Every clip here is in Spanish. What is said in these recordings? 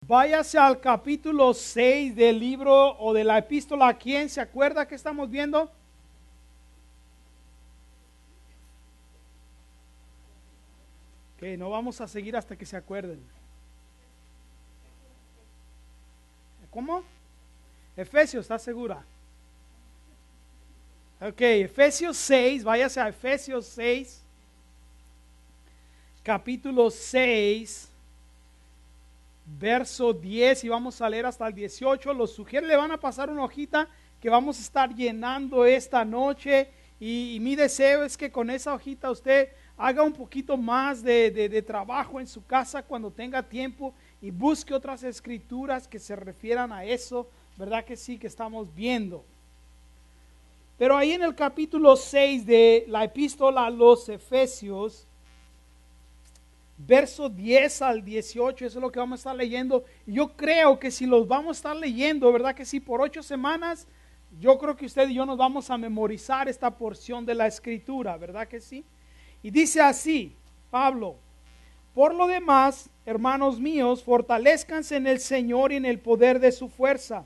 Váyase al capítulo 6 del libro o de la epístola. ¿Quién se acuerda que estamos viendo? Ok, no vamos a seguir hasta que se acuerden. ¿Cómo? Efesios, ¿estás segura? Ok, Efesios 6, váyase a Efesios 6, capítulo 6, verso 10, y vamos a leer hasta el 18. Los sugiero, le van a pasar una hojita que vamos a estar llenando esta noche, y mi deseo es que con esa hojita usted haga un poquito más de trabajo en su casa cuando tenga tiempo y busque otras escrituras que se refieran a eso, ¿verdad que sí? Que estamos viendo. Pero ahí en el capítulo 6 de la epístola a los Efesios, verso 10 al 18, eso es lo que vamos a estar leyendo. Yo creo que si los vamos a estar leyendo, ¿verdad que sí? Por 8 semanas, yo creo que usted y yo nos vamos a memorizar esta porción de la escritura, ¿verdad que sí? Y dice así, Pablo: por lo demás, hermanos míos, fortalezcanse en el Señor y en el poder de su fuerza.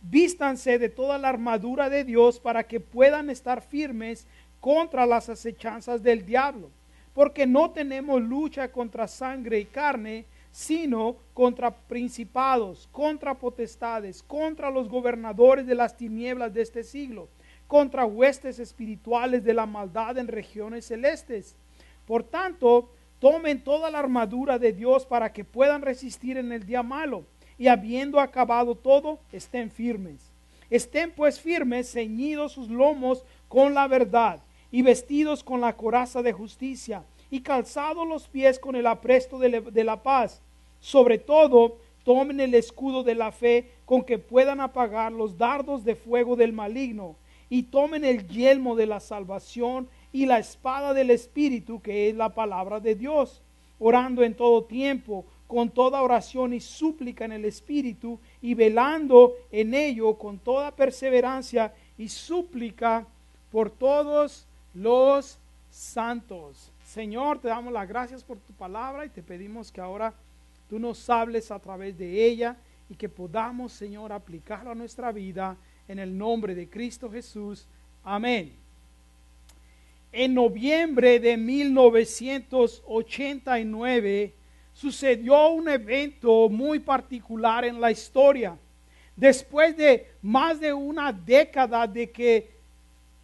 Vístanse de toda la armadura de Dios para que puedan estar firmes contra las acechanzas del diablo. Porque no tenemos lucha contra sangre y carne, sino contra principados, contra potestades, contra los gobernadores de las tinieblas de este siglo, contra huestes espirituales de la maldad en regiones celestes. Por tanto, tomen toda la armadura de Dios para que puedan resistir en el día malo, y habiendo acabado todo, estén firmes. Estén pues firmes, ceñidos sus lomos con la verdad, y vestidos con la coraza de justicia, y calzados los pies con el apresto de la paz. Sobre todo, tomen el escudo de la fe, con que puedan apagar los dardos de fuego del maligno, y tomen el yelmo de la salvación y la espada del Espíritu, que es la palabra de Dios, orando en todo tiempo, con toda oración y súplica en el Espíritu, y velando en ello con toda perseverancia y súplica por todos los santos. Señor, te damos las gracias por tu palabra y te pedimos que ahora tú nos hables a través de ella y que podamos, Señor, aplicarlo a nuestra vida en el nombre de Cristo Jesús. Amén. En noviembre de 1989 sucedió un evento muy particular en la historia. Después de más de una década de que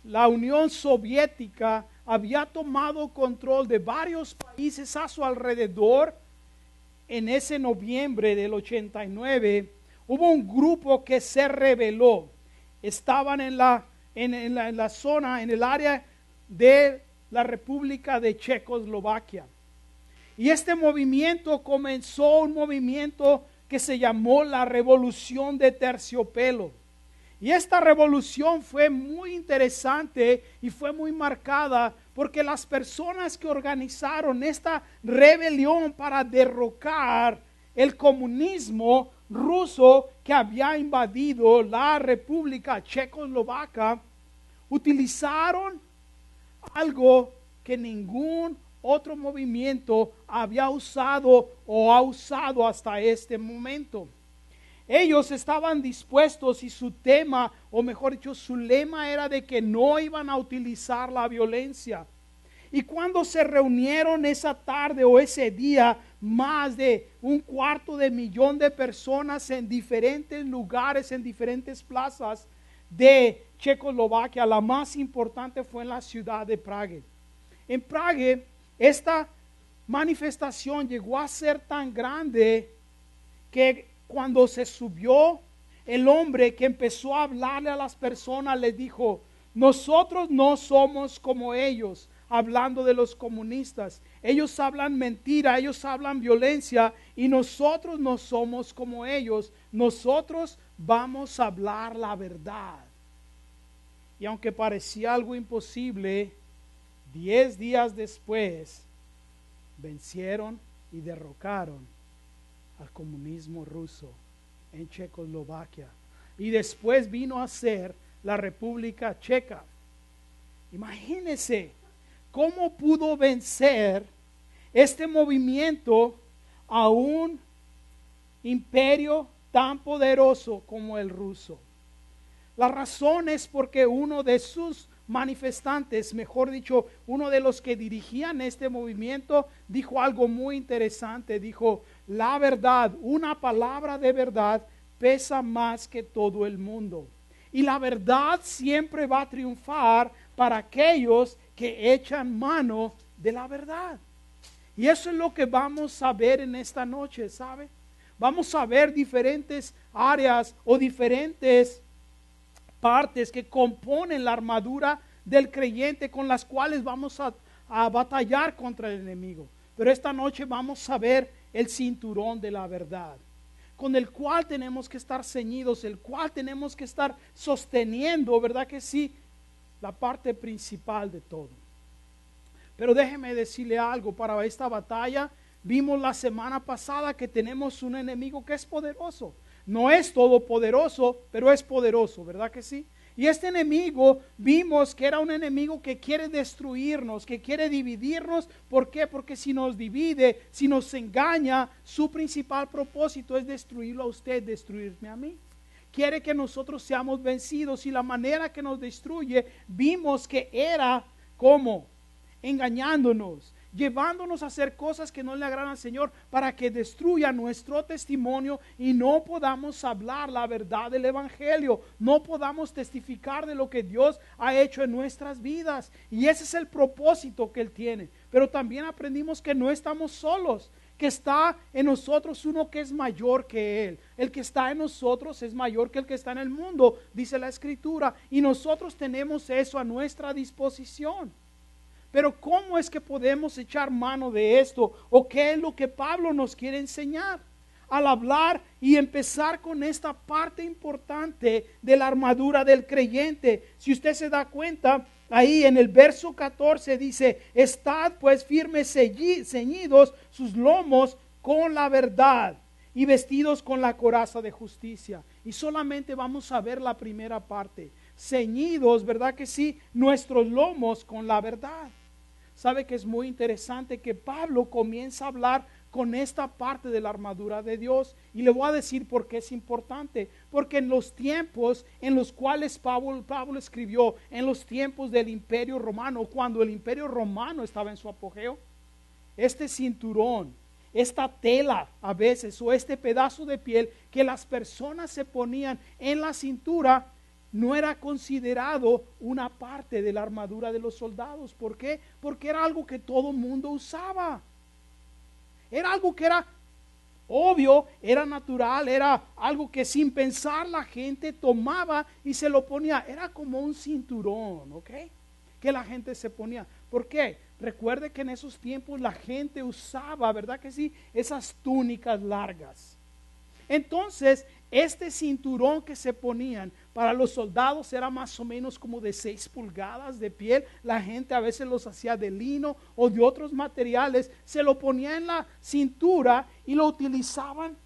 la Unión Soviética había tomado control de varios países a su alrededor, en ese noviembre del 89 hubo un grupo que se rebeló. Estaban en la zona, en el área de la República de Checoslovaquia. Y este movimiento comenzó un movimiento que se llamó la Revolución de Terciopelo. Y esta revolución fue muy interesante y fue muy marcada porque las personas que organizaron esta rebelión para derrocar el comunismo ruso que había invadido la República Checoslovaca, utilizaron algo que ningún otro movimiento había usado o ha usado hasta este momento. Ellos estaban dispuestos y su tema, o mejor dicho, su lema era de que no iban a utilizar la violencia. Y cuando se reunieron esa tarde o ese día, más de 250,000 de personas en diferentes lugares, en diferentes plazas de Checoslovaquia, la más importante fue en la ciudad de Praga. En Praga, esta manifestación llegó a ser tan grande que cuando se subió, el hombre que empezó a hablarle a las personas les dijo: nosotros no somos como ellos, hablando de los comunistas. Ellos hablan mentira, ellos hablan violencia, y nosotros no somos como ellos. Nosotros vamos a hablar la verdad. Y aunque parecía algo imposible, 10 días después vencieron y derrocaron al comunismo ruso en Checoslovaquia, y después vino a ser la República Checa. Imagínense cómo pudo vencer este movimiento aún imperio tan poderoso como el ruso. La razón es porque uno de sus manifestantes, mejor dicho, uno de los que dirigían este movimiento, dijo algo muy interesante. Dijo, la verdad, una palabra de verdad pesa más que todo el mundo. Y la verdad siempre va a triunfar para aquellos que echan mano de la verdad. Y eso es lo que vamos a ver en esta noche, ¿sabe? Vamos a ver diferentes áreas o diferentes partes que componen la armadura del creyente con las cuales vamos a batallar contra el enemigo. Pero esta noche vamos a ver el cinturón de la verdad, con el cual tenemos que estar ceñidos, el cual tenemos que estar sosteniendo, ¿verdad que sí? La parte principal de todo. Pero déjeme decirle algo, para esta batalla vimos la semana pasada que tenemos un enemigo que es poderoso. No es todopoderoso, pero es poderoso, ¿verdad que sí? Y este enemigo vimos que era un enemigo que quiere destruirnos, que quiere dividirnos. ¿Por qué? Porque si nos divide, si nos engaña, su principal propósito es destruirlo a usted, destruirme a mí. Quiere que nosotros seamos vencidos y la manera que nos destruye, vimos que era como engañándonos, llevándonos a hacer cosas que no le agradan al Señor para que destruya nuestro testimonio y no podamos hablar la verdad del Evangelio, no podamos testificar de lo que Dios ha hecho en nuestras vidas. Y ese es el propósito que Él tiene. Pero también aprendimos que no estamos solos, que está en nosotros uno que es mayor que Él. El que está en nosotros es mayor que el que está en el mundo, dice la Escritura, y nosotros tenemos eso a nuestra disposición. Pero ¿cómo es que podemos echar mano de esto? ¿O qué es lo que Pablo nos quiere enseñar? Al hablar y empezar con esta parte importante de la armadura del creyente. Si usted se da cuenta, ahí en el verso 14 dice, estad pues firmes ceñidos sus lomos con la verdad y vestidos con la coraza de justicia. Y solamente vamos a ver la primera parte. Ceñidos, ¿verdad que sí? Nuestros lomos con la verdad. Sabe que es muy interesante que Pablo comienza a hablar con esta parte de la armadura de Dios. Y le voy a decir por qué es importante. Porque en los tiempos en los cuales Pablo escribió, en los tiempos del Imperio Romano, cuando el Imperio Romano estaba en su apogeo, este cinturón, esta tela a veces o este pedazo de piel que las personas se ponían en la cintura, no era considerado una parte de la armadura de los soldados. ¿Por qué? Porque era algo que todo mundo usaba. Era algo que era obvio, era natural, era algo que sin pensar la gente tomaba y se lo ponía. Era como un cinturón, ¿ok? Que la gente se ponía. ¿Por qué? Recuerde que en esos tiempos la gente usaba, ¿verdad que sí? Esas túnicas largas. Entonces, este cinturón que se ponían para los soldados era más o menos como de 6 pulgadas de piel. La gente a veces los hacía de lino o de otros materiales. Se lo ponía en la cintura y lo utilizaban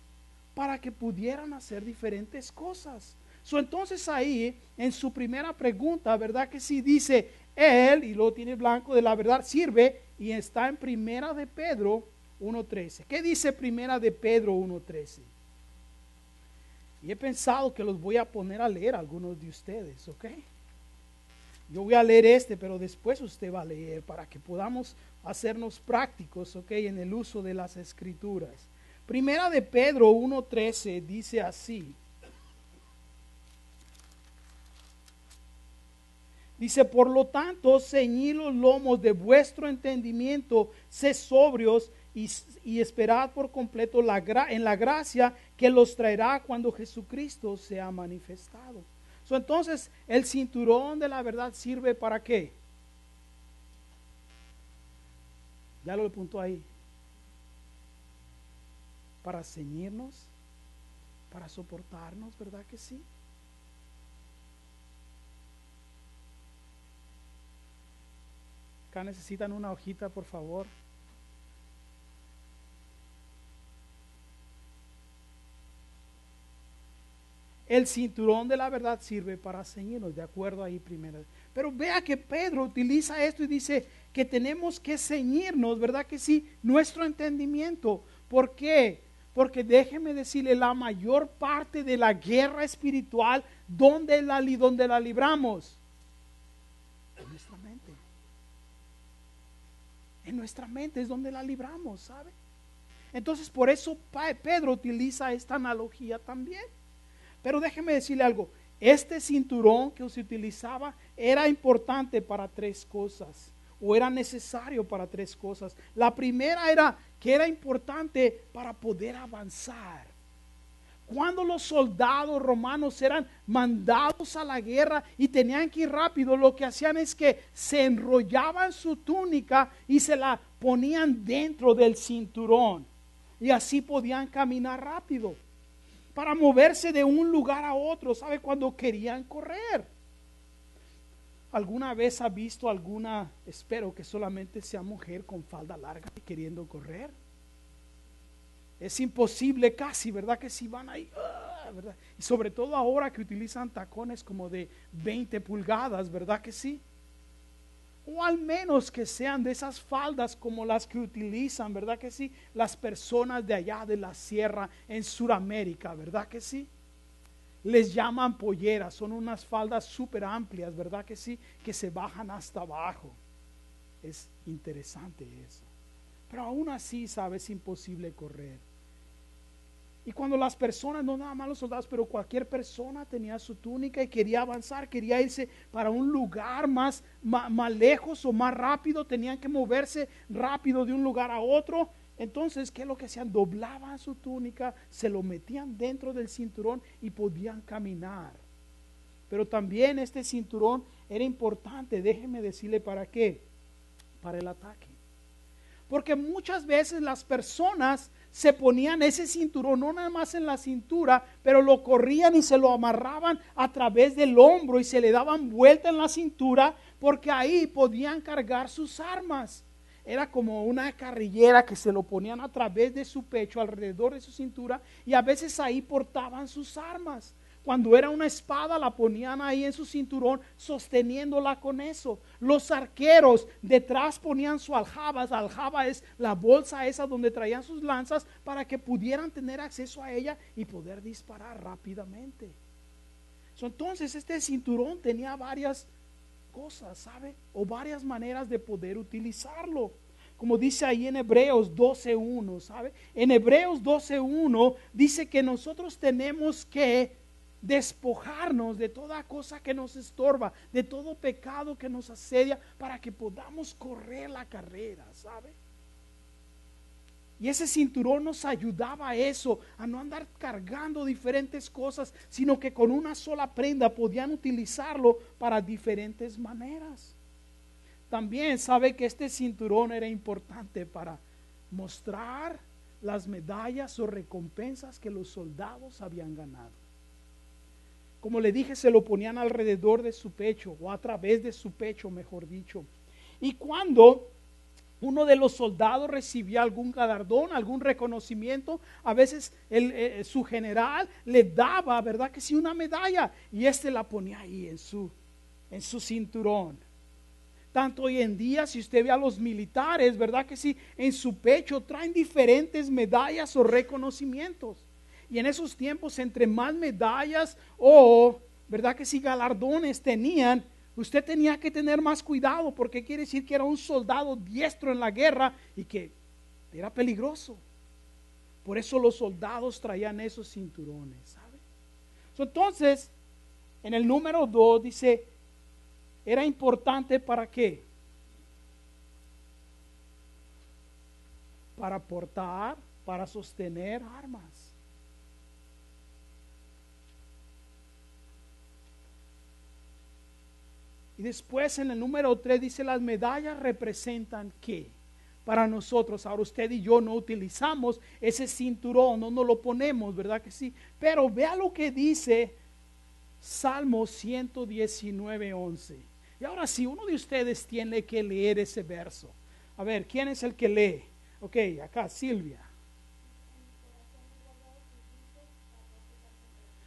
para que pudieran hacer diferentes cosas. Entonces ahí, en su primera pregunta, ¿verdad que sí? Dice, él, y lo tiene blanco, de la verdad sirve, y está en Primera de Pedro 1:13. ¿Qué dice Primera de Pedro 1:13? Y he pensado que los voy a poner a leer a algunos de ustedes, ¿ok? Yo voy a leer pero después usted va a leer para que podamos hacernos prácticos, ¿ok? En el uso de las Escrituras. Primera de Pedro 1:13 dice así. Dice, por lo tanto, ceñid los lomos de vuestro entendimiento, sed sobrios y esperad por completo en la gracia que los traerá cuando Jesucristo sea manifestado. Entonces, el cinturón de la verdad sirve ¿para qué? Ya lo apuntó ahí. Para ceñirnos, para soportarnos, ¿verdad que sí? Acá necesitan una hojita, por favor. El cinturón de la verdad sirve para ceñirnos, de acuerdo ahí primero. Pero vea que Pedro utiliza esto y dice que tenemos que ceñirnos, ¿verdad que sí? Nuestro entendimiento. ¿Por qué? Porque déjeme decirle, la mayor parte de la guerra espiritual, ¿dónde la libramos? En nuestra mente. En nuestra mente es donde la libramos, ¿sabe? Entonces por eso Pedro utiliza esta analogía también. Pero déjeme decirle algo, este cinturón que se utilizaba era importante para tres cosas, o era necesario para tres cosas. La primera era que era importante para poder avanzar. Cuando los soldados romanos eran mandados a la guerra y tenían que ir rápido, lo que hacían es que se enrollaban su túnica y se la ponían dentro del cinturón. Y así podían caminar rápido para moverse de un lugar a otro, ¿sabe? Cuando querían correr. ¿Alguna vez ha visto alguna, espero que solamente sea mujer con falda larga y queriendo correr? Es imposible casi, ¿verdad? Que si van ahí, ¿verdad? Y sobre todo ahora que utilizan tacones como de 20 pulgadas, ¿verdad que sí? O al menos que sean de esas faldas como las que utilizan, ¿verdad que sí? Las personas de allá de la sierra en Sudamérica, ¿verdad que sí? Les llaman polleras, son unas faldas súper amplias, ¿verdad que sí? Que se bajan hasta abajo. Es interesante eso. Pero aún así, ¿sabes? Es imposible correr. Y cuando las personas, no nada más los soldados, pero cualquier persona tenía su túnica y quería avanzar, quería irse para un lugar más lejos o más rápido, tenían que moverse rápido de un lugar a otro. Entonces, ¿qué es lo que hacían? Doblaban su túnica, se lo metían dentro del cinturón y podían caminar. Pero también este cinturón era importante, déjeme decirle para qué, para el ataque. Porque muchas veces las personas se ponían ese cinturón, no nada más en la cintura, pero lo corrían y se lo amarraban a través del hombro y se le daban vuelta en la cintura, porque ahí podían cargar sus armas. Era como una carrillera que se lo ponían a través de su pecho, alrededor de su cintura, y a veces ahí portaban sus armas. Cuando era una espada la ponían ahí en su cinturón sosteniéndola con eso. Los arqueros detrás ponían su aljaba. La aljaba es la bolsa esa donde traían sus lanzas para que pudieran tener acceso a ella y poder disparar rápidamente. Entonces este cinturón tenía varias cosas, ¿sabe? O varias maneras de poder utilizarlo. Como dice ahí en Hebreos 12:1, ¿sabe? En Hebreos 12:1 dice que nosotros tenemos que despojarnos de toda cosa que nos estorba, de todo pecado que nos asedia, para que podamos correr la carrera, ¿sabe? Y ese cinturón nos ayudaba a eso, a no andar cargando diferentes cosas, sino que con una sola prenda podían utilizarlo para diferentes maneras. También sabe que este cinturón era importante para mostrar las medallas o recompensas que los soldados habían ganado. Como le dije, se lo ponían alrededor de su pecho, o a través de su pecho, mejor dicho. Y cuando uno de los soldados recibía algún galardón, algún reconocimiento, a veces su general le daba, ¿verdad que sí?, una medalla, y la ponía ahí en su cinturón. Tanto hoy en día, si usted ve a los militares, ¿verdad que sí?, en su pecho traen diferentes medallas o reconocimientos. Y en esos tiempos, entre más medallas o, ¿verdad que sí?, galardones tenían, usted tenía que tener más cuidado, porque quiere decir que era un soldado diestro en la guerra y que era peligroso. Por eso los soldados traían esos cinturones, ¿sabe? Entonces, en el número 2 dice, era importante ¿para qué? Para portar, para sostener armas. Y después en el número 3 dice, las medallas representan ¿qué? Para nosotros, ahora usted y yo no utilizamos ese cinturón, no nos lo ponemos, ¿verdad que sí? Pero vea lo que dice Salmo 119:11. Y ahora si uno de ustedes tiene que leer ese verso. A ver, ¿quién es el que lee? Ok, acá Silvia.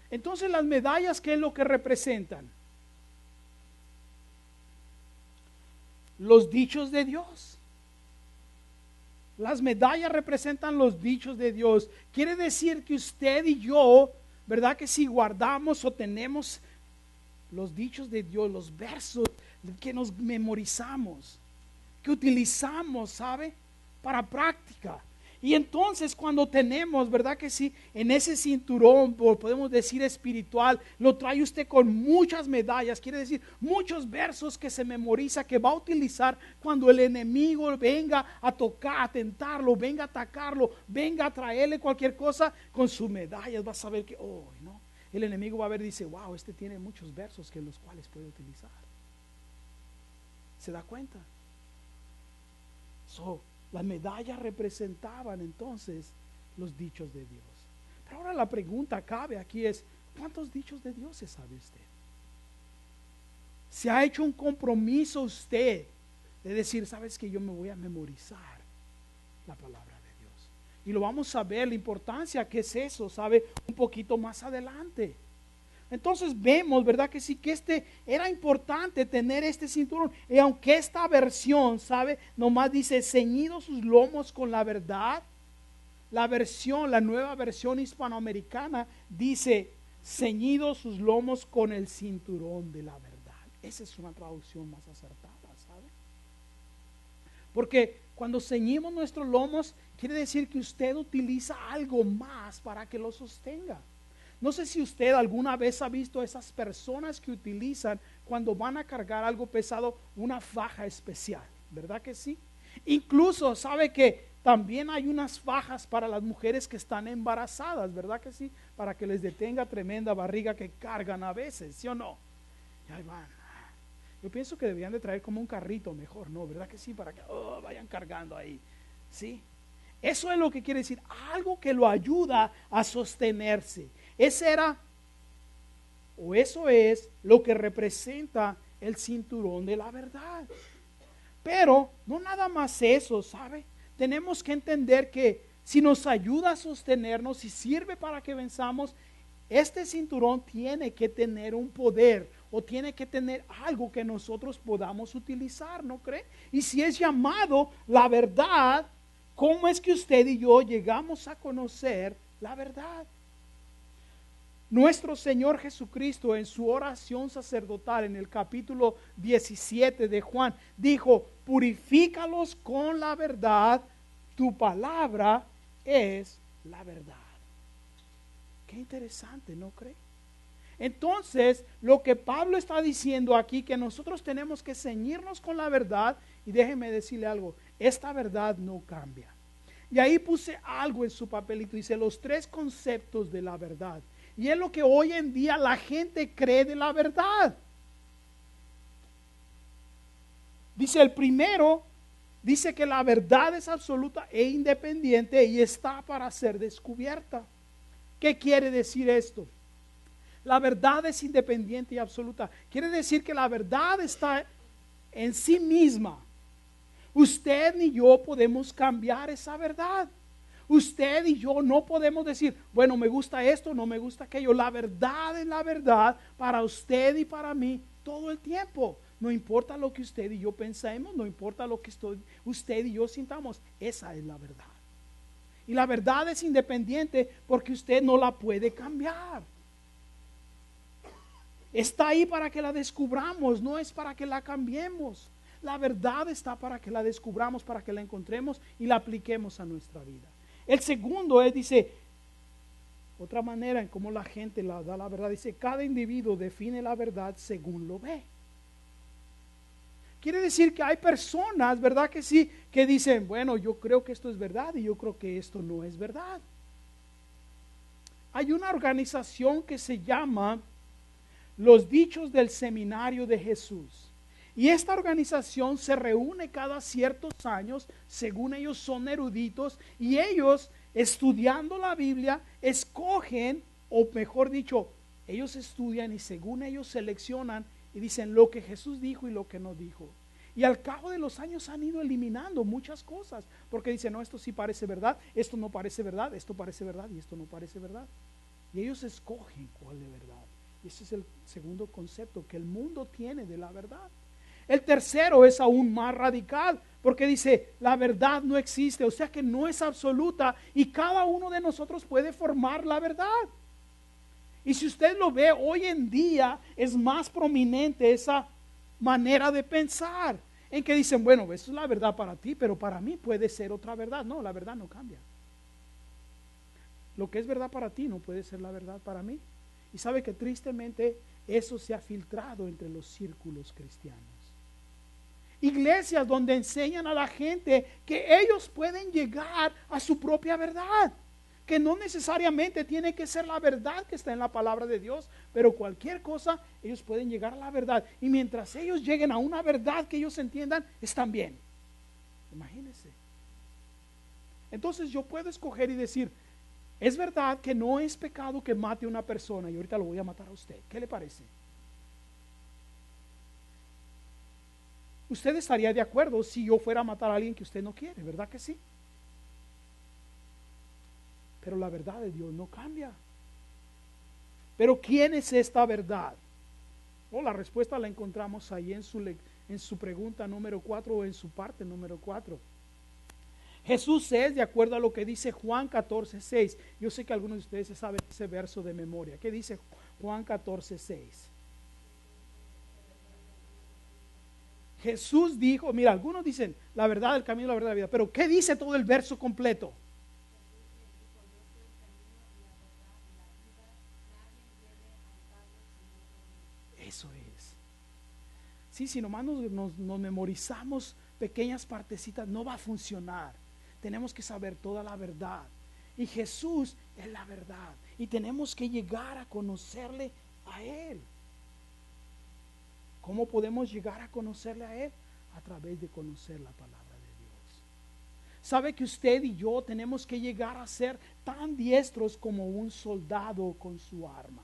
Entonces las medallas, ¿qué es lo que representan? Los dichos de Dios. Las medallas representan los dichos de Dios. Quiere decir que usted y yo, ¿verdad? Que si guardamos o tenemos los dichos de Dios, los versos que nos memorizamos, que utilizamos, ¿sabe? Para práctica. Y entonces cuando tenemos, ¿verdad que sí? En ese cinturón, podemos decir espiritual, lo trae usted con muchas medallas, quiere decir muchos versos que se memoriza, que va a utilizar cuando el enemigo venga a tocar, a tentarlo, venga a atacarlo, venga a traerle cualquier cosa con sus medallas. Va a saber que, oh, no, el enemigo va a ver y dice, wow, este tiene muchos versos que los cuales puede utilizar. ¿Se da cuenta? Las medallas representaban entonces los dichos de Dios. Pero ahora la pregunta cabe aquí es, ¿cuántos dichos de Dios se sabe usted? ¿Se ha hecho un compromiso usted de decir, sabes que yo me voy a memorizar la palabra de Dios? Y lo vamos a ver, la importancia que es eso, ¿sabe? Un poquito más adelante. Entonces vemos, ¿verdad? Que sí, que era importante tener este cinturón. Y aunque esta versión, ¿sabe? Nomás dice, ceñidos sus lomos con la verdad. La nueva versión hispanoamericana dice, ceñidos sus lomos con el cinturón de la verdad. Esa es una traducción más acertada, ¿sabe? Porque cuando ceñimos nuestros lomos, quiere decir que usted utiliza algo más para que lo sostenga. No sé si usted alguna vez ha visto a esas personas que utilizan cuando van a cargar algo pesado una faja especial, ¿verdad que sí? Incluso sabe que también hay unas fajas para las mujeres que están embarazadas, ¿verdad que sí? Para que les detenga tremenda barriga que cargan a veces, ¿sí o no? Y ahí van. Yo pienso que deberían de traer como un carrito mejor, ¿no? ¿Verdad que sí? Para que vayan cargando ahí, ¿sí? Eso es lo que quiere decir, algo que lo ayuda a sostenerse. Eso es lo que representa el cinturón de la verdad. Pero no nada más eso, ¿sabe? Tenemos que entender que si nos ayuda a sostenernos y sirve para que venzamos, este cinturón tiene que tener un poder o tiene que tener algo que nosotros podamos utilizar, ¿no cree? Y si es llamado la verdad, ¿cómo es que usted y yo llegamos a conocer la verdad? Nuestro Señor Jesucristo en su oración sacerdotal en el capítulo 17 de Juan dijo, purifícalos con la verdad, tu palabra es la verdad. Qué interesante, ¿no cree? Entonces, lo que Pablo está diciendo aquí, que nosotros tenemos que ceñirnos con la verdad, y déjeme decirle algo, esta verdad no cambia. Y ahí puse algo en su papelito, dice los 3 conceptos de la verdad. Y es lo que hoy en día la gente cree de la verdad. Dice el primero, dice que la verdad es absoluta e independiente y está para ser descubierta. ¿Qué quiere decir esto? La verdad es independiente y absoluta. Quiere decir que la verdad está en sí misma. Usted ni yo podemos cambiar esa verdad. Usted y yo no podemos decir, bueno, me gusta esto, no me gusta aquello. La verdad es la verdad para usted y para mí todo el tiempo. No importa lo que usted y yo pensemos, no importa lo que usted y yo sintamos, esa es la verdad. Y la verdad es independiente porque usted no la puede cambiar. Está ahí para que la descubramos, no es para que la cambiemos. La verdad está para que la descubramos, para que la encontremos y la apliquemos a nuestra vida. El segundo es, dice, otra manera en cómo la gente la da la verdad, dice, cada individuo define la verdad según lo ve. Quiere decir que hay personas, ¿verdad que sí? Que dicen, bueno, yo creo que esto es verdad y yo creo que esto no es verdad. Hay una organización que se llama Los Dichos del Seminario de Jesús. Y esta organización se reúne cada ciertos años, según ellos son eruditos, y ellos, estudiando la Biblia, escogen, o mejor dicho, ellos estudian y según ellos seleccionan y dicen lo que Jesús dijo y lo que no dijo. Y al cabo de los años han ido eliminando muchas cosas, porque dicen, no, esto sí parece verdad, esto no parece verdad, esto parece verdad y esto no parece verdad. Y ellos escogen cuál es verdad. Y ese es el segundo concepto que el mundo tiene de la verdad. El tercero es aún más radical, porque dice, la verdad no existe, o sea que no es absoluta y cada uno de nosotros puede formar la verdad. Y si usted lo ve hoy en día, es más prominente esa manera de pensar, en que dicen, bueno, eso es la verdad para ti, pero para mí puede ser otra verdad. No, la verdad no cambia. Lo que es verdad para ti no puede ser la verdad para mí. Y sabe que tristemente eso se ha filtrado entre los círculos cristianos. Iglesias donde enseñan a la gente que ellos pueden llegar a su propia verdad, que no necesariamente tiene que ser la verdad que está en la palabra de Dios, pero cualquier cosa ellos pueden llegar a la verdad, y mientras ellos lleguen a una verdad que ellos entiendan, están bien. Imagínense. Entonces yo puedo escoger y decir, es verdad que no es pecado que mate a una persona y ahorita lo voy a matar a usted. ¿Qué le parece? Usted estaría de acuerdo si yo fuera a matar a alguien que usted no quiere, ¿verdad que sí? Pero la verdad de Dios no cambia. Pero ¿quién es esta verdad? La respuesta la encontramos ahí en su pregunta número 4 o en su parte número 4. Jesús es, de acuerdo a lo que dice Juan 14:6. Yo sé que algunos de ustedes se saben ese verso de memoria. ¿Qué dice Juan 14:6? Jesús dijo, mira, algunos dicen la verdad, el camino, la verdad, la vida, pero ¿qué dice todo el verso completo? Eso es. Sí, si nomás nos memorizamos pequeñas partecitas, no va a funcionar. Tenemos que saber toda la verdad. Y Jesús es la verdad. Y tenemos que llegar a conocerle a Él. ¿Cómo podemos llegar a conocerle a Él? A través de conocer la palabra de Dios. ¿Sabe que usted y yo tenemos que llegar a ser tan diestros como un soldado con su arma?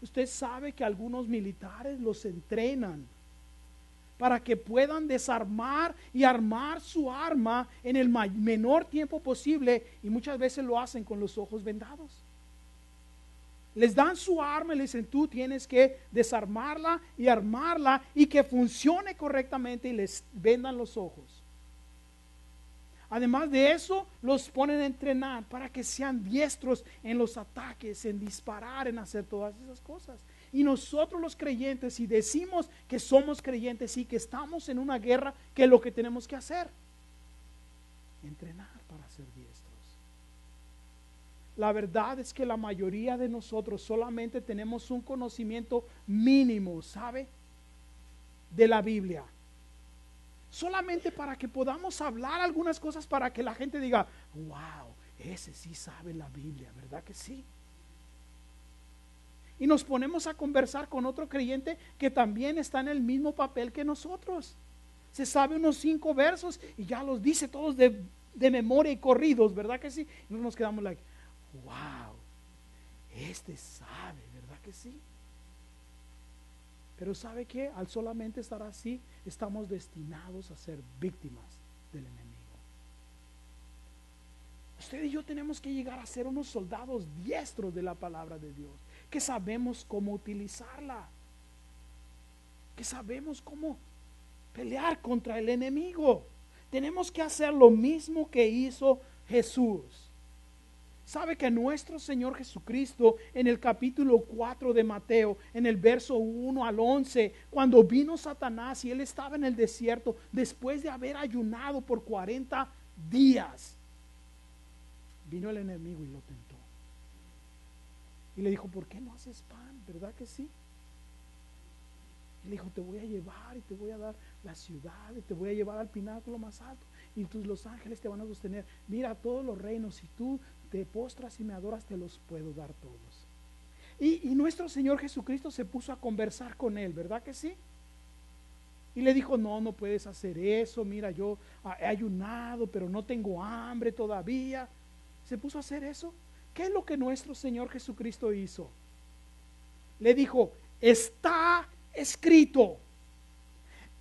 Usted sabe que algunos militares los entrenan para que puedan desarmar y armar su arma en el menor tiempo posible, y muchas veces lo hacen con los ojos vendados. Les dan su arma y les dicen, tú tienes que desarmarla y armarla y que funcione correctamente, y les vendan los ojos. Además de eso, los ponen a entrenar para que sean diestros en los ataques, en disparar, en hacer todas esas cosas. Y nosotros los creyentes, si decimos que somos creyentes y que estamos en una guerra, ¿qué es lo que tenemos que hacer? Entrenar para ser diestros. La verdad es que la mayoría de nosotros solamente tenemos un conocimiento mínimo, ¿sabe? De la Biblia. Solamente para que podamos hablar algunas cosas, para que la gente diga, wow, ese sí sabe la Biblia, ¿verdad que sí? Y nos ponemos a conversar con otro creyente que también está en el mismo papel que nosotros. Se sabe unos 5 versos y ya los dice todos de memoria y corridos, ¿verdad que sí? Y nos quedamos like, wow, este sabe, ¿verdad que sí? Pero ¿sabe qué? Al solamente estar así, estamos destinados a ser víctimas del enemigo. Usted y yo tenemos que llegar a ser unos soldados diestros de la palabra de Dios, que sabemos cómo utilizarla, que sabemos cómo pelear contra el enemigo. Tenemos que hacer lo mismo que hizo Jesús. Sabe que nuestro Señor Jesucristo, en el capítulo 4 de Mateo, en el verso 1 al 11, cuando vino Satanás y él estaba en el desierto, después de haber ayunado por 40 días, vino el enemigo y lo tentó. Y le dijo, ¿por qué no haces pan? ¿Verdad que sí? Y le dijo, te voy a llevar y te voy a dar la ciudad y te voy a llevar al pináculo más alto y los ángeles te van a sostener. Mira todos los reinos, si tú te postras y me adoras, te los puedo dar todos. Y nuestro Señor Jesucristo se puso a conversar con él, ¿verdad que sí? Y le dijo, no puedes hacer eso, mira, yo he ayunado, pero no tengo hambre todavía. Se puso a hacer eso. ¿Qué es lo que nuestro Señor Jesucristo hizo? Le dijo, está escrito,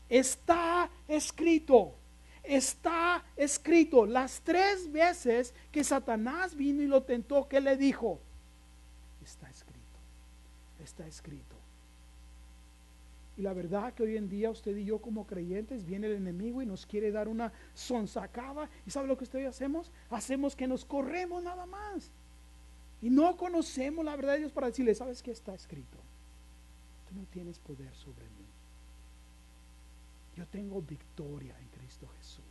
está escrito, está escrito. Las 3 veces que Satanás vino y lo tentó, ¿qué le dijo? Está escrito, está escrito. Y la verdad que hoy en día usted y yo como creyentes viene el enemigo y nos quiere dar una sonsacada. ¿Y sabe lo que usted y yo hacemos? Hacemos que nos corremos nada más. Y no conocemos la verdad de Dios para decirle, ¿sabes qué está escrito? Tú no tienes poder sobre mí. Yo tengo victoria en Cristo Jesús.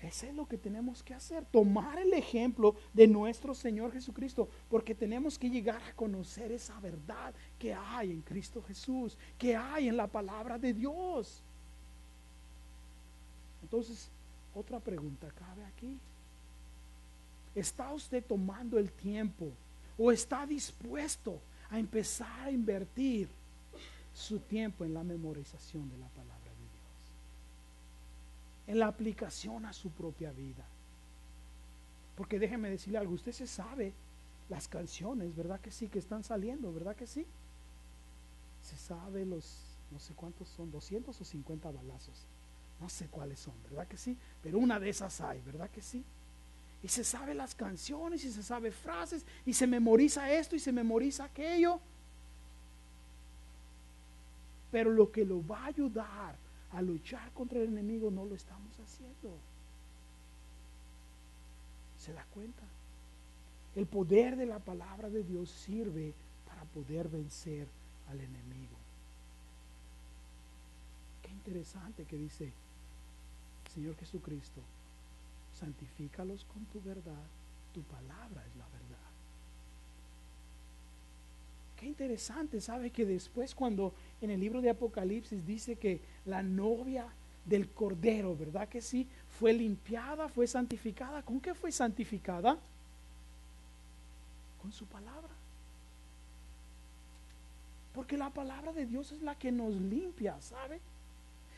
Eso es lo que tenemos que hacer, tomar el ejemplo de nuestro Señor Jesucristo, porque tenemos que llegar a conocer esa verdad que hay en Cristo Jesús, que hay en la palabra de Dios. Entonces, otra pregunta cabe aquí. ¿Está usted tomando el tiempo o está dispuesto a empezar a invertir su tiempo en la memorización de la palabra de Dios, en la aplicación a su propia vida? Porque déjeme decirle algo, usted se sabe las canciones, ¿verdad que sí? Que están saliendo, ¿verdad que sí? Se sabe los, no sé cuántos son, 200 o 50 balazos, no sé cuáles son, ¿verdad que sí? Pero una de esas hay, ¿verdad que sí? Y se sabe las canciones y se sabe frases y se memoriza esto y se memoriza aquello. Pero lo que lo va a ayudar a luchar contra el enemigo no lo estamos haciendo. ¿Se da cuenta? El poder de la palabra de Dios sirve para poder vencer al enemigo. Qué interesante que dice Señor Jesucristo: santifícalos con tu verdad, tu palabra es la verdad. Qué interesante, ¿sabe? Que después, cuando en el libro de Apocalipsis dice que la novia del Cordero, ¿verdad que sí? Fue limpiada, fue santificada. ¿Con qué fue santificada? Con su palabra. Porque la palabra de Dios es la que nos limpia, ¿sabe?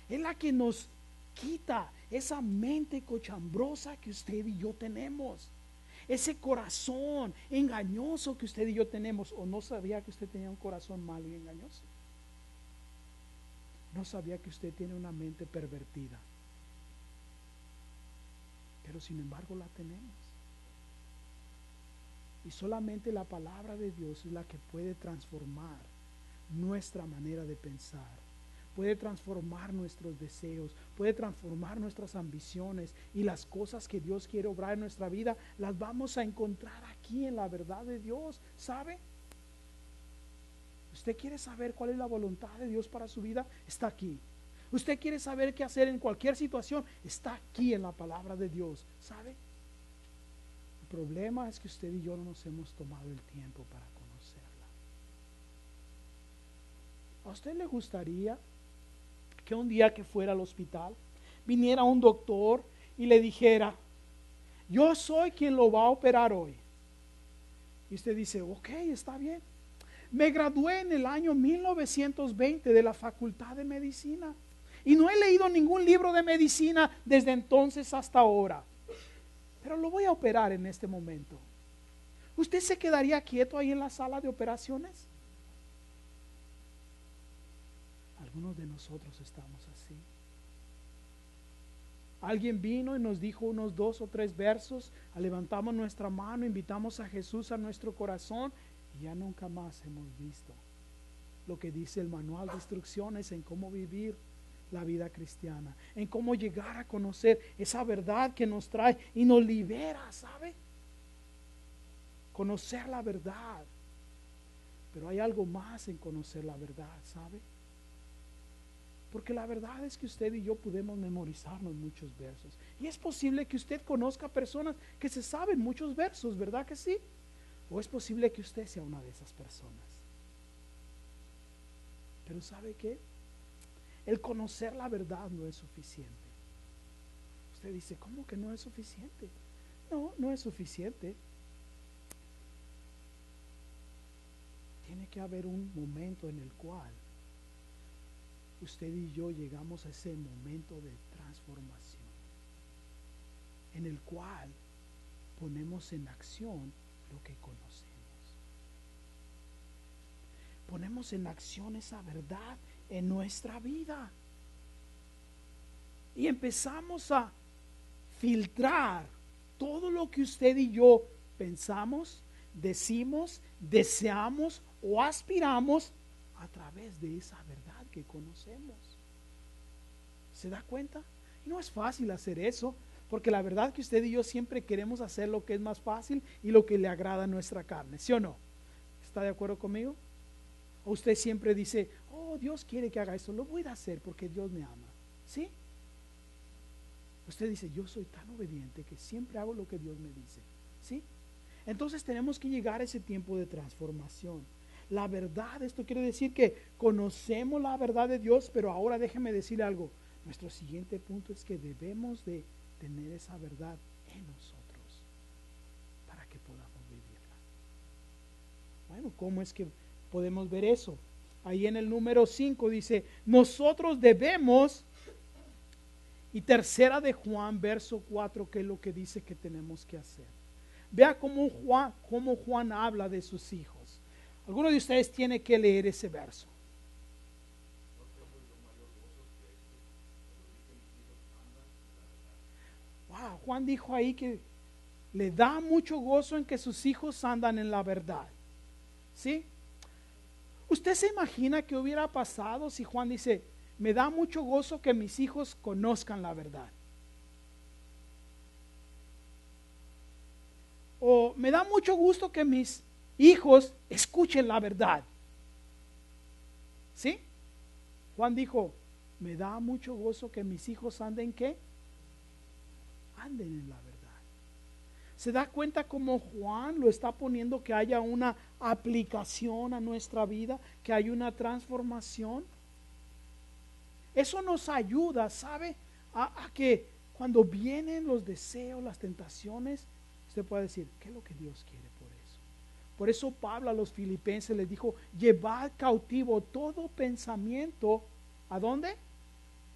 Es la que nos quita esa mente cochambrosa que usted y yo tenemos, ese corazón engañoso que usted y yo tenemos. ¿O no sabía que usted tenía un corazón malo y engañoso? No sabía que usted tiene una mente pervertida, pero sin embargo la tenemos. Y solamente la palabra de Dios es la que puede transformar nuestra manera de pensar, puede transformar nuestros deseos, puede transformar nuestras ambiciones, y las cosas que Dios quiere obrar en nuestra vida las vamos a encontrar aquí en la verdad de Dios, ¿sabe? ¿Usted quiere saber cuál es la voluntad de Dios para su vida? Está aquí. ¿Usted quiere saber qué hacer en cualquier situación? Está aquí en la palabra de Dios, ¿sabe? El problema es que usted y yo no nos hemos tomado el tiempo para conocerla. ¿A usted le gustaría que un día que fuera al hospital viniera un doctor y le dijera: yo soy quien lo va a operar hoy? Y usted dice: ok, está bien. Me gradué en el año 1920 de la Facultad de Medicina y no he leído ningún libro de medicina desde entonces hasta ahora, pero lo voy a operar en este momento. ¿Usted se quedaría quieto ahí en la sala de operaciones? Algunos de nosotros estamos así. Alguien vino y nos dijo unos 2 o 3 versos, levantamos nuestra mano, invitamos a Jesús a nuestro corazón y ya nunca más hemos visto lo que dice el manual de instrucciones en cómo vivir la vida cristiana, en cómo llegar a conocer esa verdad que nos trae y nos libera, ¿sabe? Conocer la verdad. Pero hay algo más en conocer la verdad, ¿sabe? Porque la verdad es que usted y yo podemos memorizarnos muchos versos. Y es posible que usted conozca personas que se saben muchos versos, ¿verdad que sí? O es posible que usted sea una de esas personas. Pero ¿sabe qué? El conocer la verdad no es suficiente. Usted dice: ¿cómo que no es suficiente? No, no es suficiente. Tiene que haber un momento en el cual usted y yo llegamos a ese momento de transformación, en el cual ponemos en acción lo que conocemos. Ponemos en acción esa verdad en nuestra vida. Y empezamos a filtrar todo lo que usted y yo pensamos, decimos, deseamos o aspiramos a través de esa verdad que conocemos. ¿Se da cuenta? Y no es fácil hacer eso, porque la verdad que usted y yo siempre queremos hacer lo que es más fácil y lo que le agrada a nuestra carne, ¿sí o no? ¿Está de acuerdo conmigo? O usted siempre dice, oh, Dios quiere que haga esto, lo voy a hacer porque Dios me ama, ¿sí? Usted dice, yo soy tan obediente que siempre hago lo que Dios me dice, ¿sí? Entonces tenemos que llegar a ese tiempo de transformación. La verdad, esto quiere decir que conocemos la verdad de Dios, pero ahora déjeme decir algo. Nuestro siguiente punto es que debemos de tener esa verdad en nosotros para que podamos vivirla. Bueno, ¿cómo es que podemos ver eso? Ahí en el número 5 dice, nosotros debemos, y tercera de Juan, verso 4, que es lo que dice que tenemos que hacer. Vea cómo Juan habla de sus hijos. Alguno de ustedes tiene que leer ese verso. Wow, Juan dijo ahí que le da mucho gozo en que sus hijos andan en la verdad. ¿Sí? ¿Usted se imagina qué hubiera pasado si Juan dice, me da mucho gozo que mis hijos conozcan la verdad? O me da mucho gusto que mis hijos escuchen la verdad. ¿Sí? Juan dijo, me da mucho gozo que mis hijos anden ¿qué? Anden en la verdad. ¿Se da cuenta cómo Juan lo está poniendo que haya una aplicación a nuestra vida, que hay una transformación? Eso nos ayuda, ¿sabe? A que cuando vienen los deseos, las tentaciones, usted puede decir, ¿qué es lo que Dios quiere por eso? Por eso Pablo a los filipenses les dijo, llevad cautivo todo pensamiento, ¿a dónde?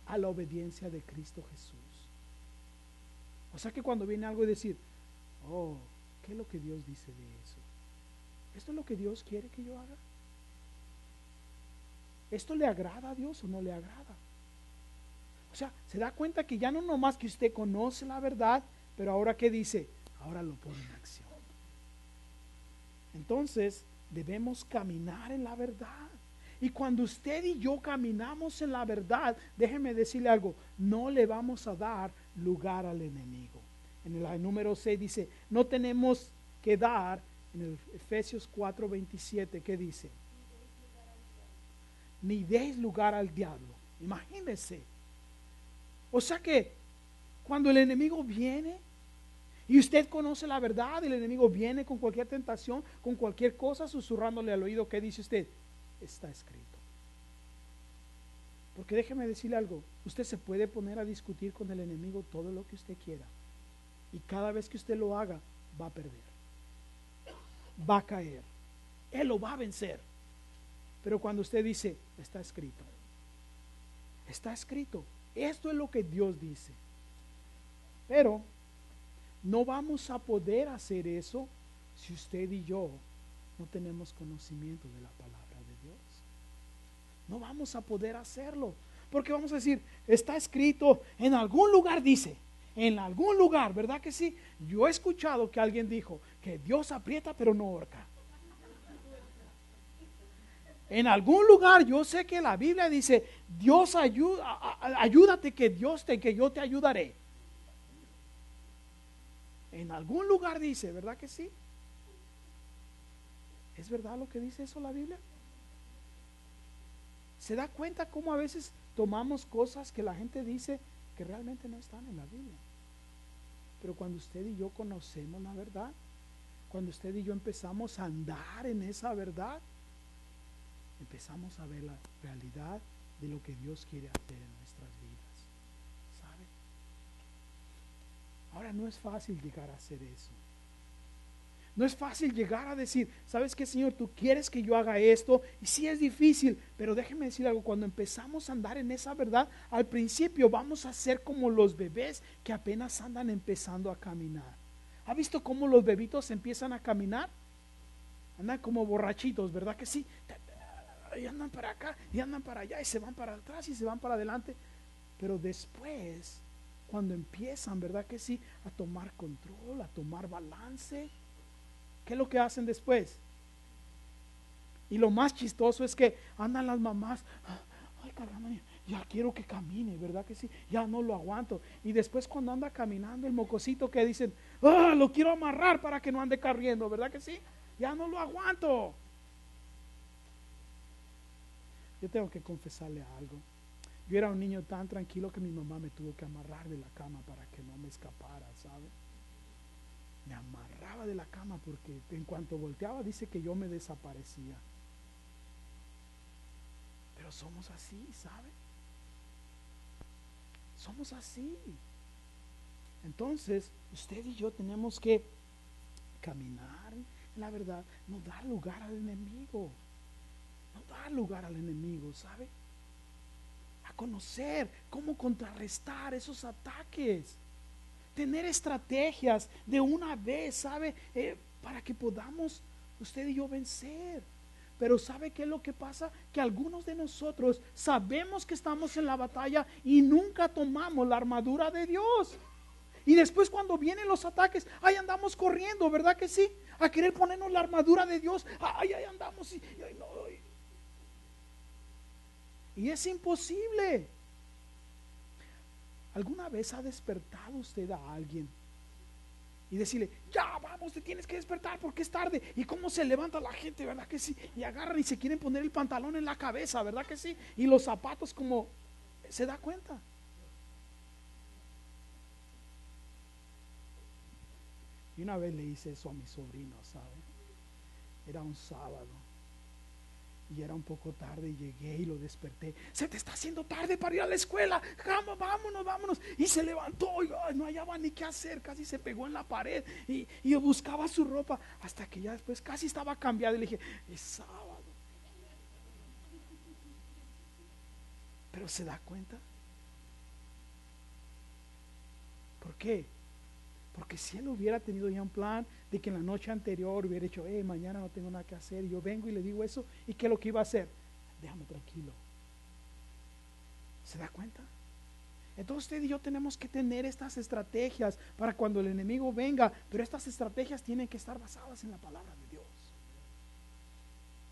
A la obediencia de Cristo Jesús. O sea que cuando viene algo y decir, oh, ¿qué es lo que Dios dice de eso? ¿Esto es lo que Dios quiere que yo haga? ¿Esto le agrada a Dios o no le agrada? O sea, se da cuenta que ya no nomás que usted conoce la verdad, pero ahora ¿qué dice? Ahora lo pone en acción. Entonces, debemos caminar en la verdad. Y cuando usted y yo caminamos en la verdad, déjeme decirle algo, no le vamos a dar lugar al enemigo. En el número 6 dice, no tenemos que dar, en el Efesios 4:27, ¿qué dice? Ni deis lugar al diablo. Imagínense. O sea que cuando el enemigo viene y usted conoce la verdad, y el enemigo viene con cualquier tentación, con cualquier cosa, susurrándole al oído, ¿qué dice usted? Está escrito. Porque déjeme decirle algo, usted se puede poner a discutir con el enemigo todo lo que usted quiera, y cada vez que usted lo haga, va a perder, va a caer, él lo va a vencer. Pero cuando usted dice, está escrito, esto es lo que Dios dice. Pero no vamos a poder hacer eso si usted y yo no tenemos conocimiento de la palabra de Dios. No vamos a poder hacerlo, porque vamos a decir, está escrito, en algún lugar dice, en algún lugar, ¿verdad que sí? Yo he escuchado que alguien dijo que Dios aprieta pero no ahorca. En algún lugar yo sé que la Biblia dice, Dios ayúdate que yo te ayudaré. En algún lugar dice, ¿verdad que sí? ¿Es verdad lo que dice eso la Biblia? ¿Se da cuenta cómo a veces tomamos cosas que la gente dice que realmente no están en la Biblia? Pero cuando usted y yo conocemos la verdad, cuando usted y yo empezamos a andar en esa verdad, empezamos a ver la realidad de lo que Dios quiere hacer en nuestras vidas. ¿Sabe? Ahora no es fácil llegar a hacer eso. No es fácil llegar a decir, ¿sabes qué, Señor? Tú quieres que yo haga esto. Y sí es difícil, pero déjeme decir algo. Cuando empezamos a andar en esa verdad, al principio vamos a ser como los bebés que apenas andan empezando a caminar. ¿Ha visto cómo los bebitos empiezan a caminar? Andan como borrachitos, ¿verdad que sí? Y andan para acá, y andan para allá, y se van para atrás, y se van para adelante. Pero después, cuando empiezan, ¿verdad que sí? A tomar control, a tomar balance, ¿Qué es lo que hacen después? Y lo más chistoso es que andan las mamás, ay caramba, ya quiero que camine, ¿verdad que sí? Ya no lo aguanto. Y después cuando anda caminando el mocosito, que dicen, lo quiero amarrar para que no ande corriendo, ¿verdad que sí? Ya no lo aguanto. Yo tengo que confesarle algo. Yo era un niño tan tranquilo que mi mamá me tuvo que amarrar de la cama para que no me escapara, ¿sabe? Me amarraba de la cama porque en cuanto volteaba dice que yo me desaparecía. Pero somos así, ¿sabe? Somos así. Entonces, usted y yo tenemos que caminar en la verdad, no dar lugar al enemigo. No dar lugar al enemigo, ¿sabe? A conocer cómo contrarrestar esos ataques. Tener estrategias de una vez, ¿sabe? Para que podamos usted y yo vencer. Pero ¿sabe qué es lo que pasa? Que algunos de nosotros sabemos que estamos en la batalla y nunca tomamos la armadura de Dios. Y después cuando vienen los ataques, ahí andamos corriendo, ¿verdad que sí? A querer ponernos la armadura de Dios, ahí andamos y es imposible. ¿Alguna vez ha despertado usted a alguien y decirle, ya vamos, te tienes que despertar porque es tarde? ¿Y cómo se levanta la gente, verdad que sí? Y agarran y se quieren poner el pantalón en la cabeza, ¿verdad que sí? Y los zapatos, como, ¿se da cuenta? Y una vez le hice eso a mi sobrino, ¿sabe? Era un sábado y era un poco tarde y llegué y lo desperté. Se te está haciendo tarde para ir a la escuela, vámonos. Y se levantó y no hallaba ni qué hacer, casi se pegó en la pared y buscaba su ropa hasta que ya después casi estaba cambiado y le dije, es sábado. Pero ¿se da cuenta? ¿Por qué? Porque si él hubiera tenido ya un plan de que en la noche anterior hubiera dicho, mañana no tengo nada que hacer, y yo vengo y le digo eso, ¿y qué es lo que iba a hacer? Déjame tranquilo. ¿Se da cuenta? Entonces usted y yo tenemos que tener estas estrategias para cuando el enemigo venga, pero estas estrategias tienen que estar basadas en la palabra de Dios,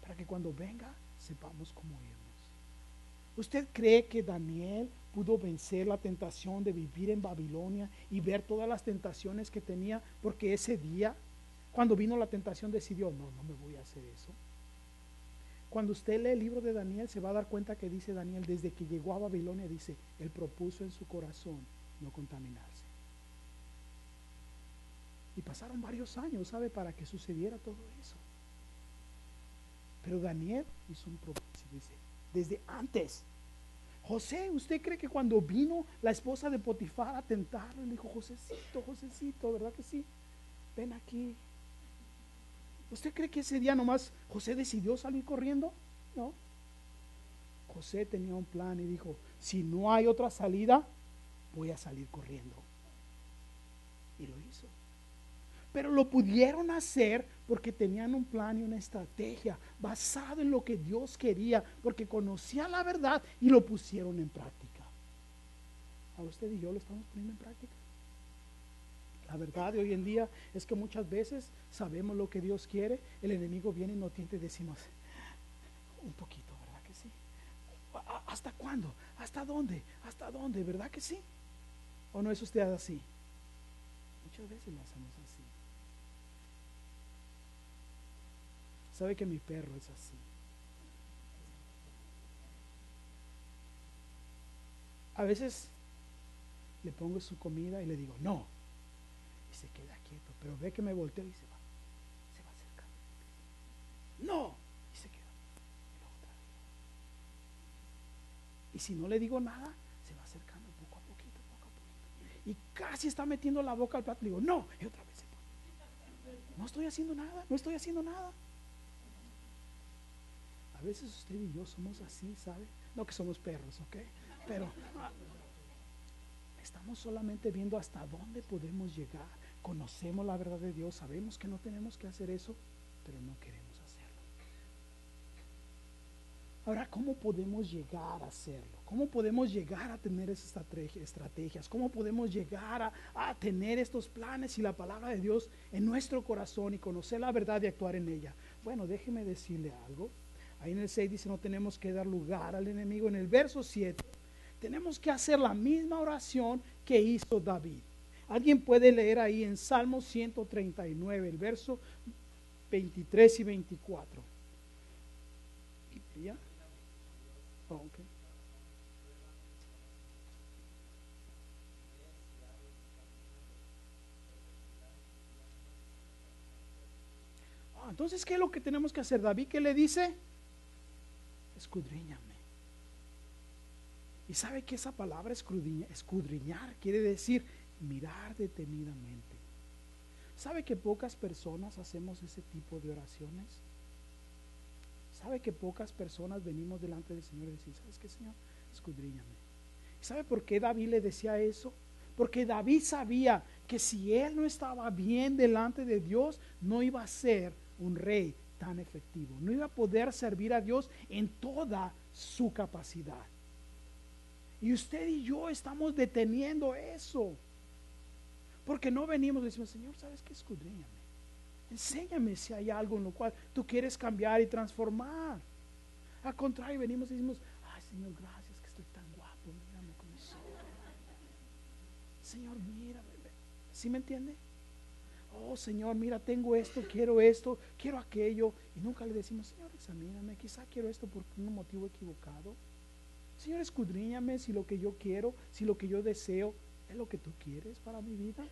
para que cuando venga sepamos cómo irnos. ¿Usted cree que Daniel pudo vencer la tentación de vivir en Babilonia y ver todas las tentaciones que tenía? Porque ese día, cuando vino la tentación, decidió, no me voy a hacer eso. Cuando usted lee el libro de Daniel, se va a dar cuenta que dice Daniel, desde que llegó a Babilonia, dice, él propuso en su corazón no contaminarse. Y pasaron varios años, ¿sabe?, para que sucediera todo eso. Pero Daniel hizo un propósito, dice, desde antes. José, ¿usted cree que cuando vino la esposa de Potifar a tentarlo, le dijo, Josecito, ¿verdad que sí? Ven aquí. ¿Usted cree que ese día nomás José decidió salir corriendo? No. José tenía un plan y dijo, si no hay otra salida, voy a salir corriendo. Y lo hizo. Pero lo pudieron hacer porque tenían un plan y una estrategia basado en lo que Dios quería, porque conocían la verdad y lo pusieron en práctica. Ahora usted y yo lo estamos poniendo en práctica. La verdad de hoy en día es que muchas veces sabemos lo que Dios quiere, el enemigo viene y nos tienta y decimos, un poquito, ¿verdad que sí? ¿Hasta cuándo? ¿Hasta dónde? ¿Hasta dónde? ¿Verdad que sí? ¿O no es usted así? Muchas veces lo hacemos así. ¿Sabe que mi perro es así? A veces le pongo su comida y le digo, no. Y se queda quieto, pero ve que me volteo y se va acercando. No. Y se queda. Y si no le digo nada, se va acercando poco a poquito. Y casi está metiendo la boca al plato. Le digo, no. Y otra vez se pone. No estoy haciendo nada. A veces usted y yo somos así, ¿sabe? No que somos perros, ¿ok? Pero estamos solamente viendo hasta dónde podemos llegar. Conocemos la verdad de Dios, sabemos que no tenemos que hacer eso, pero no queremos hacerlo. Ahora, ¿cómo podemos llegar a hacerlo? ¿Cómo podemos llegar a tener esas estrategias? ¿Cómo podemos llegar a tener estos planes y la palabra de Dios en nuestro corazón y conocer la verdad y actuar en ella? Bueno, déjeme decirle algo. Ahí en el 6 dice, no tenemos que dar lugar al enemigo. En el verso 7, tenemos que hacer la misma oración que hizo David. Alguien puede leer ahí en Salmo 139, el verso 23 y 24. ¿Ya? Oh, okay. Entonces, ¿qué es lo que tenemos que hacer? David, ¿qué le dice? Escudriñame. Y sabe que esa palabra escudriñar quiere decir mirar detenidamente. ¿Sabe que pocas personas hacemos ese tipo de oraciones? ¿Sabe que pocas personas venimos delante del Señor y decimos, ¿sabes qué, Señor? Escudriñame. ¿Sabe por qué David le decía eso? Porque David sabía que si él no estaba bien delante de Dios, no iba a ser un rey tan efectivo. No iba a poder servir a Dios en toda su capacidad. Y usted y yo estamos deteniendo eso. Porque no venimos y decimos, Señor, ¿sabes qué? Escudriñame. Enséñame si hay algo en lo cual tú quieres cambiar y transformar. Al contrario, venimos y decimos, ay, Señor, gracias que estoy tan guapo, mírame como soy. Señor, mírame. ¿Sí me entiende? Oh, Señor, mira, tengo esto, quiero aquello. Y nunca le decimos, Señor, examíname, quizá quiero esto por un motivo equivocado. Señor, escudriñame si lo que yo quiero, si lo que yo deseo es lo que tú quieres para mi vida.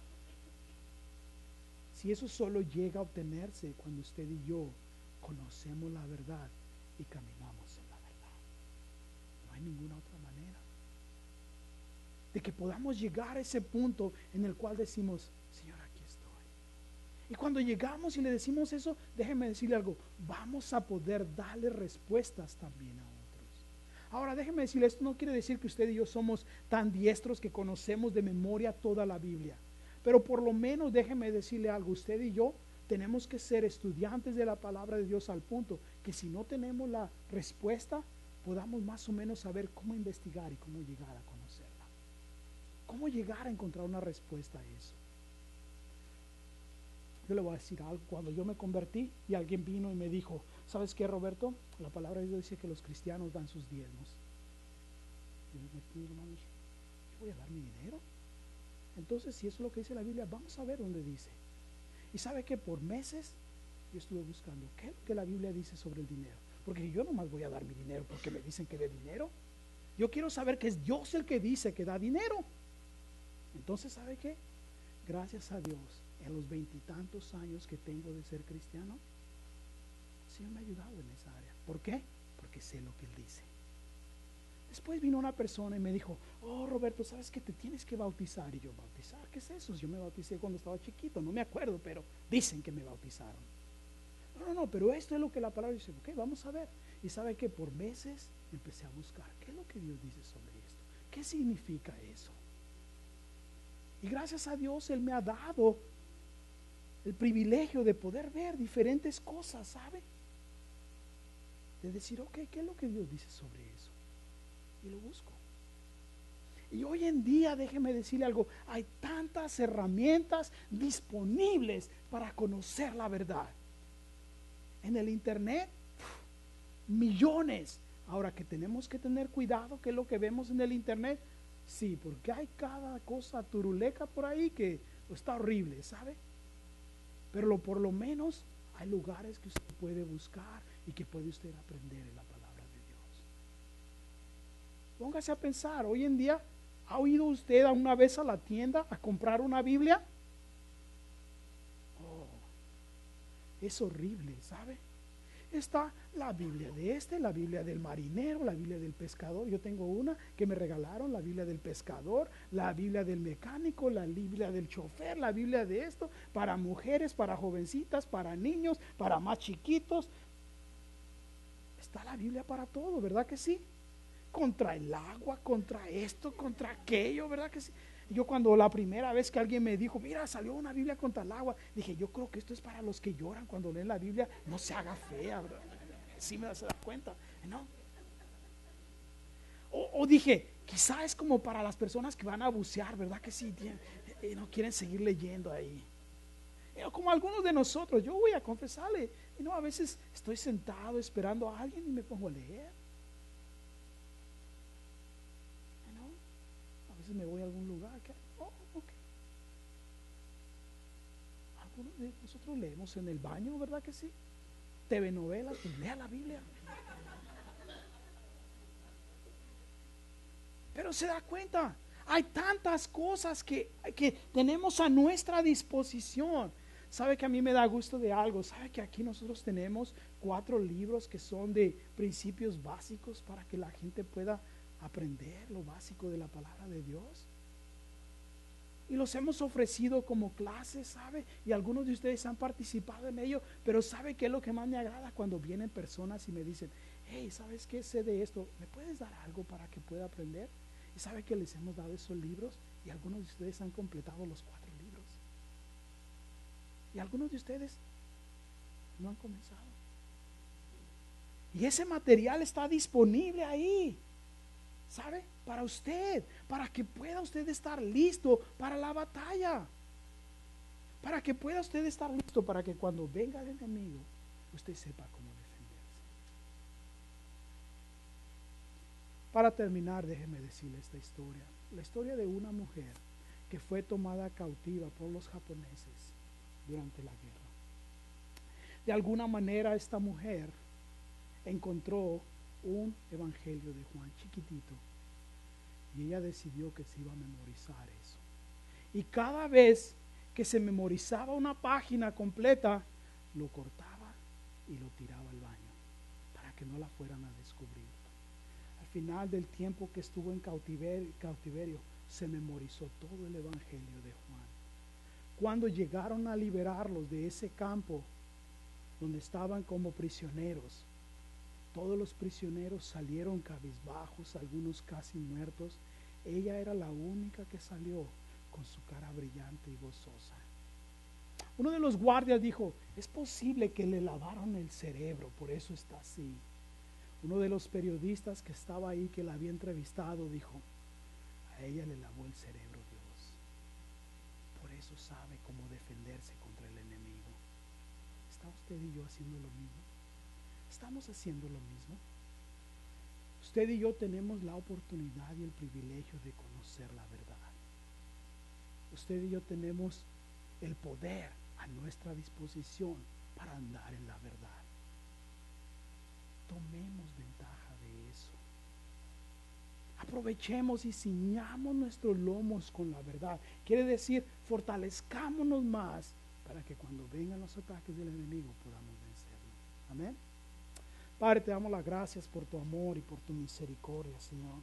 Si eso solo llega a obtenerse cuando usted y yo conocemos la verdad y caminamos en la verdad. No hay ninguna otra manera. De que podamos llegar a ese punto en el cual decimos, Señor, aquí estoy. Y cuando llegamos y le decimos eso, déjeme decirle algo, vamos a poder darle respuestas también a otros. Ahora, déjeme decirle, esto no quiere decir que usted y yo somos tan diestros que conocemos de memoria toda la Biblia. Pero por lo menos déjeme decirle algo, usted y yo tenemos que ser estudiantes de la palabra de Dios al punto que si no tenemos la respuesta, podamos más o menos saber cómo investigar y cómo llegar a conocerla. Cómo llegar a encontrar una respuesta a eso. Yo le voy a decir algo, cuando yo me convertí y alguien vino y me dijo, ¿sabes qué, Roberto? La palabra de Dios dice que los cristianos dan sus diezmos. Yo me metí, hermano, dije, ¿yo voy a dar mi dinero? Entonces, si eso es lo que dice la Biblia, vamos a ver dónde dice. Y sabe que por meses yo estuve buscando qué es lo que la Biblia dice sobre el dinero. Porque yo nomás voy a dar mi dinero porque me dicen que dé dinero. Yo quiero saber que es Dios el que dice que da dinero. Entonces, ¿sabe qué? Gracias a Dios, en los 20 y tantos años que tengo de ser cristiano, el Señor me ha ayudado en esa área. ¿Por qué? Porque sé lo que Él dice. Después vino una persona y me dijo, oh, Roberto, ¿sabes que te tienes que bautizar? Y yo, ¿bautizar? ¿Qué es eso? Yo me bauticé cuando estaba chiquito, no me acuerdo, pero dicen que me bautizaron. No, pero esto es lo que la palabra dice. Ok, vamos a ver. Y sabe que por meses empecé a buscar, ¿qué es lo que Dios dice sobre esto? ¿Qué significa eso? Y gracias a Dios Él me ha dado el privilegio de poder ver diferentes cosas, ¿sabe? De decir, ok, ¿qué es lo que Dios dice sobre eso? Y lo busco. Y hoy en día, déjeme decirle algo, hay tantas herramientas disponibles para conocer la verdad. En el internet, millones. Ahora, que tenemos que tener cuidado, que es lo que vemos en el internet, sí, porque hay cada cosa turuleca por ahí que está horrible, ¿sabe? Pero por lo menos hay lugares que usted puede buscar y que puede usted aprender en la palabra de Dios. Póngase a pensar, hoy en día, ¿ha ido usted una vez a la tienda a comprar una Biblia? Oh, es horrible, ¿sabe? Está la Biblia de la Biblia del marinero, la Biblia del pescador. Yo tengo una que me regalaron, la Biblia del pescador, la Biblia del mecánico, la Biblia del chofer, la Biblia de esto, para mujeres, para jovencitas, para niños, para más chiquitos. Está la Biblia para todo, ¿verdad que sí? Contra el agua, contra esto, contra aquello, ¿verdad que sí? Yo cuando la primera vez que alguien me dijo, mira, salió una Biblia contra el agua, dije, yo creo que esto es para los que lloran cuando leen la Biblia, no se haga fea, ¿verdad? Sí me das cuenta, ¿no? O dije, quizá es como para las personas que van a bucear, ¿verdad que sí? No quieren seguir leyendo ahí. Como algunos de nosotros, yo voy a confesarle, a veces estoy sentado esperando a alguien y me pongo a leer. A veces me voy a algún lugar. Okay. Algunos de nosotros leemos en el baño, ¿verdad que sí? TV novelas, pues lea la Biblia. Pero se da cuenta, hay tantas cosas que tenemos a nuestra disposición. Sabe que a mí me da gusto de algo. Sabe que aquí nosotros tenemos 4 libros que son de principios básicos para que la gente pueda aprender lo básico de la palabra de Dios. Y los hemos ofrecido como clases, ¿sabe? Y algunos de ustedes han participado en ello. Pero ¿sabe qué es lo que más me agrada? Cuando vienen personas y me dicen, hey, ¿sabes qué? Sé de esto. ¿Me puedes dar algo para que pueda aprender? Y sabe que les hemos dado esos libros y algunos de ustedes han completado los 4 libros. Y algunos de ustedes no han comenzado. Y ese material está disponible ahí, ¿sabe? Para usted, para que pueda usted estar listo para la batalla. Para que pueda usted estar listo para que cuando venga el enemigo, usted sepa cómo defenderse. Para terminar, déjeme decirle esta historia. La historia de una mujer que fue tomada cautiva por los japoneses durante la guerra. De alguna manera esta mujer encontró un evangelio de Juan chiquitito y ella decidió que se iba a memorizar eso. Y cada vez que se memorizaba una página completa, lo cortaba y lo tiraba al baño para que no la fueran a descubrir. Al final del tiempo que estuvo en cautiverio, se memorizó todo el evangelio de Juan. Cuando llegaron a liberarlos de ese campo donde estaban como prisioneros, todos los prisioneros salieron cabizbajos, algunos casi muertos. Ella era la única que salió con su cara brillante y gozosa. Uno de los guardias dijo, es posible que le lavaron el cerebro, por eso está así. Uno de los periodistas que estaba ahí, que la había entrevistado, dijo, a ella le lavó el cerebro Dios. Por eso sabe cómo defenderse contra el enemigo. ¿Está usted y yo haciendo lo mismo? ¿Estamos haciendo lo mismo? Usted y yo tenemos la oportunidad y el privilegio de conocer la verdad. Usted y yo tenemos el poder a nuestra disposición para andar en la verdad. Tomemos ventaja de eso. Aprovechemos y ciñamos nuestros lomos con la verdad. Quiere decir, fortalezcámonos más para que cuando vengan los ataques del enemigo podamos vencerlo. Amén. Padre, te damos las gracias por tu amor y por tu misericordia, Señor.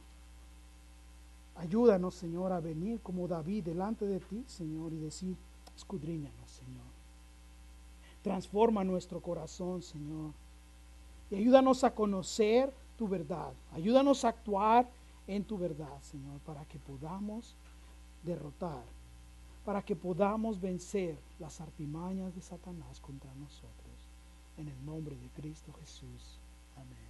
Ayúdanos, Señor, a venir como David delante de ti, Señor, y decir, escudriñanos, Señor. Transforma nuestro corazón, Señor. Y ayúdanos a conocer tu verdad. Ayúdanos a actuar en tu verdad, Señor, para que podamos derrotar, para que podamos vencer las artimañas de Satanás contra nosotros. En el nombre de Cristo Jesús. Amén.